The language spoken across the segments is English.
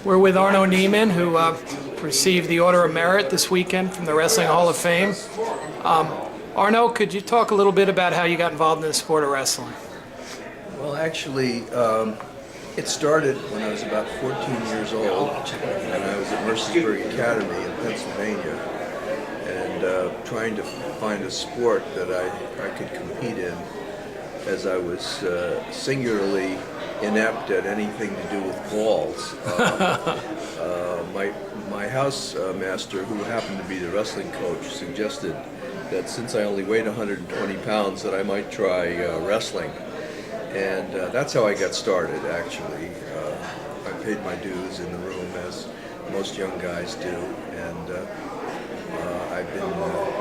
We're with Arno Niemand, who received the Order of Merit this weekend from the Wrestling Hall of Fame. Arno, could you talk a little bit about how you got involved in the sport of wrestling? Well, actually, it started when I was about 14 years old, and I was at Mercersburg Academy in Pennsylvania, and trying to find a sport that I could compete in, as I was singularly inept at anything to do with balls. My house master, who happened to be the wrestling coach, suggested that since I only weighed 120 pounds that I might try wrestling. And that's how I got started, actually. I paid my dues in the room, as most young guys do, and I've been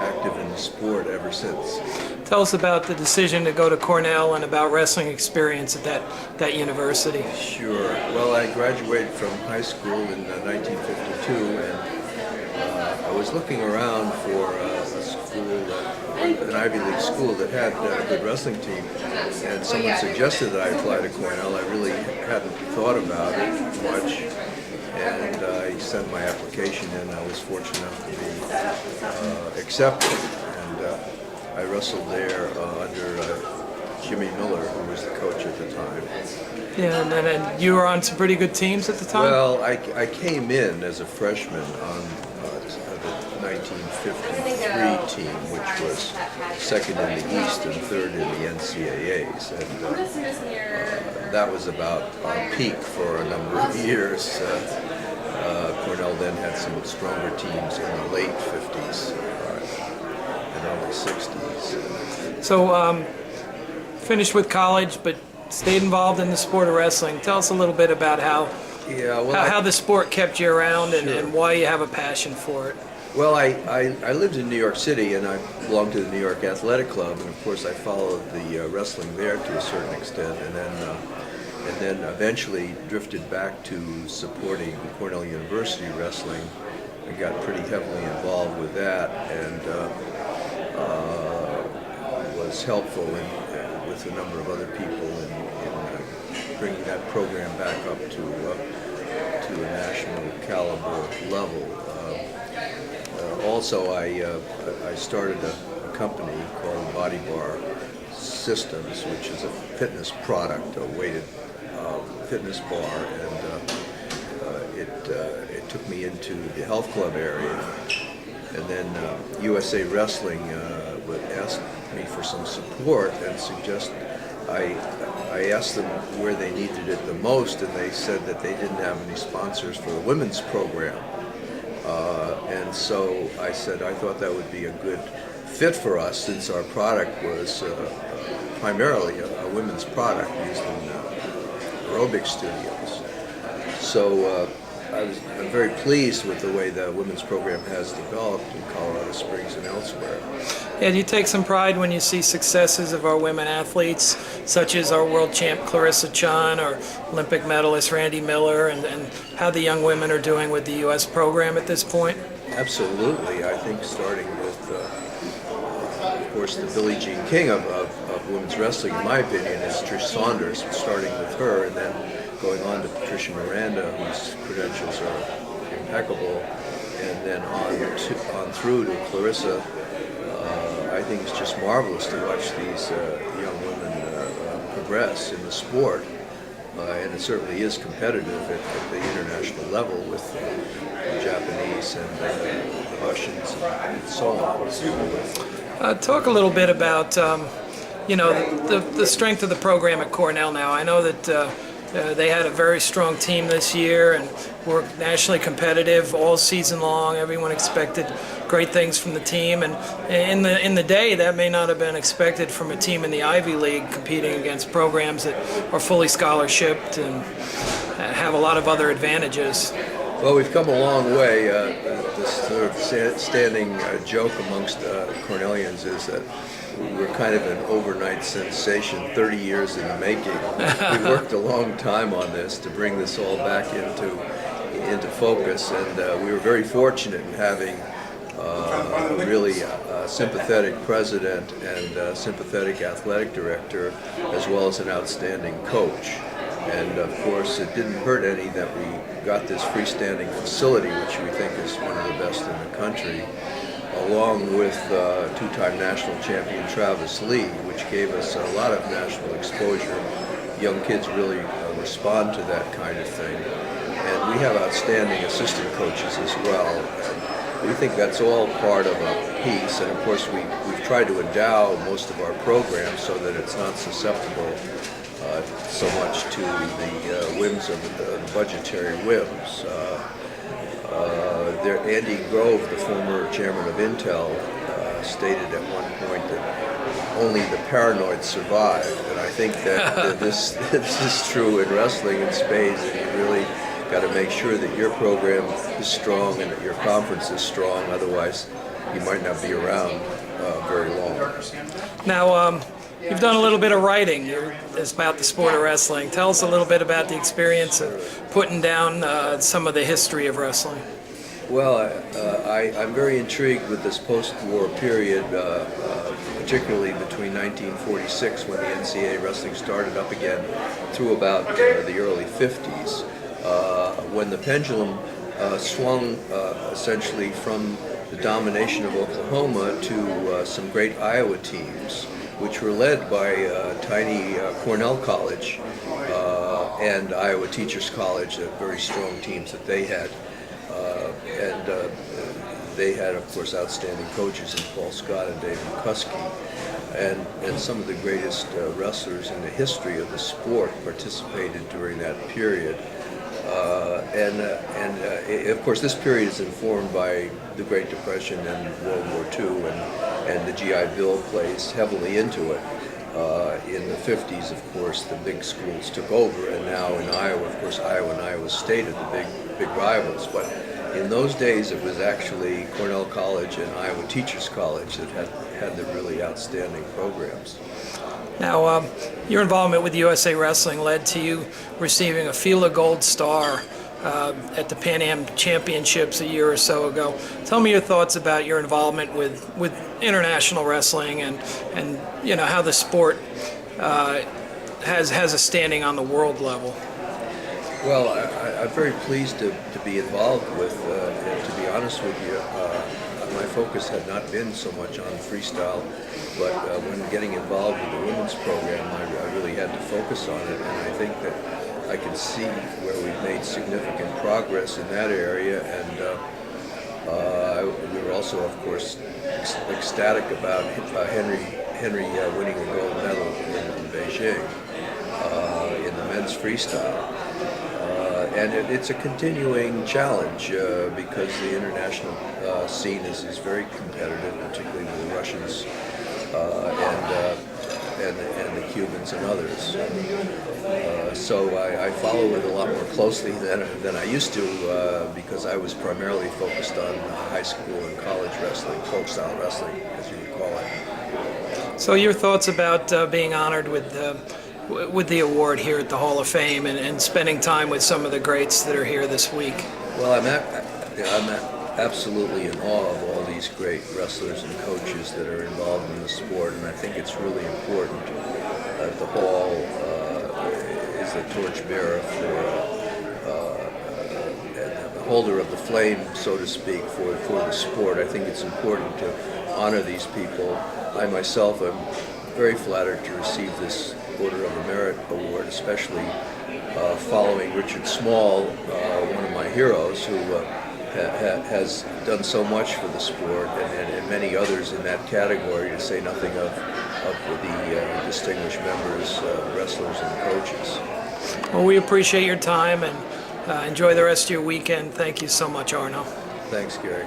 active in the sport ever since. Tell us about the decision to go to Cornell and about wrestling experience at that university. Sure. Well, I graduated from high school in 1952, and I was looking around for a school, an Ivy League school that had a good wrestling team, and someone suggested that I apply to Cornell. I really hadn't thought about it much, and I sent my application in. I was fortunate enough to be accepted, and I wrestled there under Jimmy Miller, who was the coach at the time. Yeah, and you were on some pretty good teams at the time? Well, I came in as a freshman on the 1953 team, which was second in the East and third in the NCAAs, and that was about our peak for a number of years. Cornell then had some stronger teams in the late 50s and early 60s. So, finished with college, but stayed involved in the sport of wrestling. Tell us a little bit about how the sport kept you around and why you have a passion for it. Well, I lived in New York City, and I belonged to the New York Athletic Club, and of course I followed the wrestling there to a certain extent, and then eventually drifted back to supporting Cornell University wrestling. I got pretty heavily involved with that, and was helpful with a number of other people in bringing that program back up to a national caliber level. Also, I started a company called Body Bar Systems, which is a fitness product, a weighted fitness bar, and it took me into the health club area. And then USA Wrestling would ask me for some support and suggest I asked them where they needed it the most, and they said that they didn't have any sponsors for the women's program. And so I said I thought that would be a good fit for us, since our product was primarily a women's product used in aerobic studios. So I'm very pleased with the way the women's program has developed in Colorado Springs and elsewhere. Yeah, do you take some pride when you see successes of our women athletes, such as our world champ Clarissa Chan or Olympic medalist Randy Miller, and how the young women are doing with the U.S. program at this point? Absolutely. I think starting with, of course, the Billie Jean King of women's wrestling, in my opinion, is Trish Saunders, starting with her, and then going on to Patricia Miranda, whose credentials are impeccable, and then on through to Clarissa. I think it's just marvelous to watch these young women progress in the sport, and it certainly is competitive at the international level with the Japanese and the Russians and so on. Talk a little bit about the strength of the program at Cornell now. I know that they had a very strong team this year and were nationally competitive all season long. Everyone expected great things from the team, and in the day that may not have been expected from a team in the Ivy League competing against programs that are fully scholarshiped and have a lot of other advantages. Well, we've come a long way. This sort of standing joke amongst Cornellians is that we're kind of an overnight sensation, 30 years in the making. We worked a long time on this to bring this all back into focus, and we were very fortunate in having a really sympathetic president and sympathetic athletic director, as well as an outstanding coach. And of course, it didn't hurt any that we got this freestanding facility, which we think is one of the best in the country, along with two-time national champion Travis Lee, which gave us a lot of national exposure. Young kids really respond to that kind of thing. And we have outstanding assistant coaches as well. We think that's all part of a piece, and of course we've tried to endow most of our programs so that it's not susceptible so much to the whims of the budgetary whims. Andy Grove, the former chairman of Intel, stated at one point that only the paranoid survive, and I think that this is true in wrestling in spades. That you really got to make sure that your program is strong and that your conference is strong. Otherwise, you might not be around very long. Now, you've done a little bit of writing about the sport of wrestling. Tell us a little bit about the experience of putting down some of the history of wrestling. Well, I'm very intrigued with this post-war period, particularly between 1946, when the NCAA wrestling started up again, through about the early 50s, when the pendulum swung essentially from the domination of Oklahoma to some great Iowa teams, which were led by tiny Cornell College and Iowa Teachers College, very strong teams that they had. And they had, of course, outstanding coaches in Paul Scott and Dave McCuskey. And some of the greatest wrestlers in the history of the sport participated during that period. Of course, this period is informed by the Great Depression and World War II, and the GI Bill plays heavily into it. In the 50s, of course, the big schools took over, and now in Iowa, of course, Iowa and Iowa State are the big rivals. But in those days, it was actually Cornell College and Iowa Teachers College that had the really outstanding programs. Now, your involvement with USA Wrestling led to you receiving a Fila Gold Star at the Pan Am Championships a year or so ago. Tell me your thoughts about your involvement with international wrestling and you know how the sport has a standing on the world level. Well, I'm very pleased to be involved with, and to be honest with you, my focus had not been so much on freestyle, but when getting involved with the women's program, I really had to focus on it, and I think that I can see where we've made significant progress in that area, and we were also, of course, ecstatic about Henry winning a gold medal in Beijing in the men's freestyle. And it's a continuing challenge because the international scene is very competitive, particularly with the Russians and the Cubans and others. So I follow it a lot more closely than I used to because I was primarily focused on high school and college wrestling, folk style wrestling, as you would call it. So your thoughts about being honored with the award here at the Hall of Fame and spending time with some of the greats that are here this week? Well, I'm absolutely in awe of all these great wrestlers and coaches that are involved in the sport, and I think it's really important that the Hall is the torchbearer and the holder of the flame, so to speak, for the sport. I think it's important to honor these people. I myself am very flattered to receive this Order of the Merit Award, especially following Richard Small, one of my heroes, who has done so much for the sport, and many others in that category, to say nothing of the distinguished members, wrestlers and coaches. Well, we appreciate your time and enjoy the rest of your weekend. Thank you so much, Arno. Thanks, Gary.